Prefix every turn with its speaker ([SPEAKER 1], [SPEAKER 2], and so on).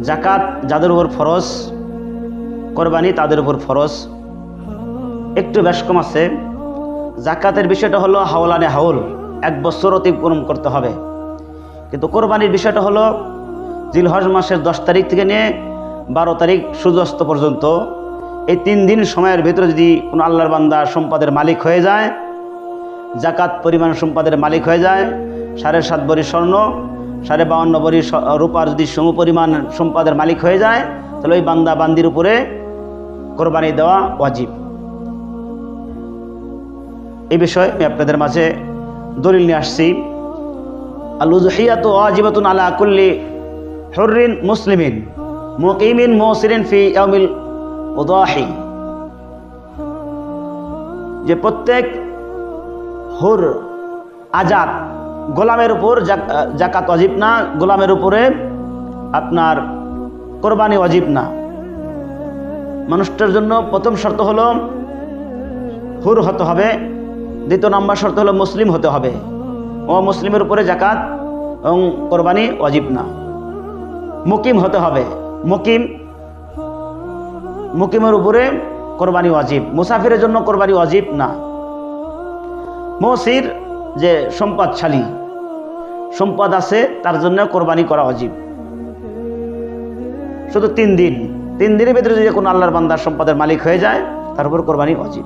[SPEAKER 1] জাকাত যাদের উপর ফরজ, কোরবানি তাদের উপর ফরজ। একটু বেশ কম আছে। জাকাতের বিষয়টা হলো হাওলানে হাউল, 1 বছর অতিক্রম করতে হবে। কিন্তু কোরবানির বিষয়টা হলো জিলহজ মাসের 10 তারিখ থেকে নিয়ে 12 তারিখ সূর্যাস্ত পর্যন্ত, এই 3 দিন সময়ের ভিতরে যদি কোনো আল্লাহর বান্দা সম্পদের মালিক হয়ে যায়, জাকাত পরিমাণ সম্পদের মালিক হয়ে যায়, 7.5 ভরি স্বর্ণ, 52 ভরি রূপার যদি সম পরিমাণ সম্পদের মালিক হয়ে যায়, তাহলে ওই বান্দা বান্দির উপরে কোরবানি দেওয়া ওয়াজিব। এই বিষয়ে আমি আপনাদের মাঝে দলিল নিয়ে আসছি। আল-উযহিয়াতু ওয়াজিবাতুন আলা কুল্লি হুররিন মুসলিমিন মুকিমিন মুসিরিন ফি ইয়াউমিল উযাহি, যে প্রত্যেক হুর আজাদ গোলামের উপর জাকাত ওয়াজিব না, গোলামের উপরে আপনার কোরবানি ওয়াজিব না। মানুষটার জন্য প্রথম শর্ত হলো হুর হতে হবে, দ্বিতীয় নম্বর শর্ত হলো মুসলিম হতে হবে। ও মুসলিমের উপরে জাকাত এবং কোরবানি ওয়াজিব না। মুকিম হতে হবে, মুকিমের উপরে কোরবানি ওয়াজিব। মুসাফিরের জন্য কোরবানি ওয়াজিব না। মুসির, যে সম্পদশালী, সম্পদ আছে, তার জন্য কোরবানি করা ওয়াজিব। শুধু 3 দিন, 3 দিনের ভিতরে যদি কোনো আল্লাহর বান্দার সম্পদের মালিক হয়ে যায়, তার উপর কোরবানি ওয়াজিব।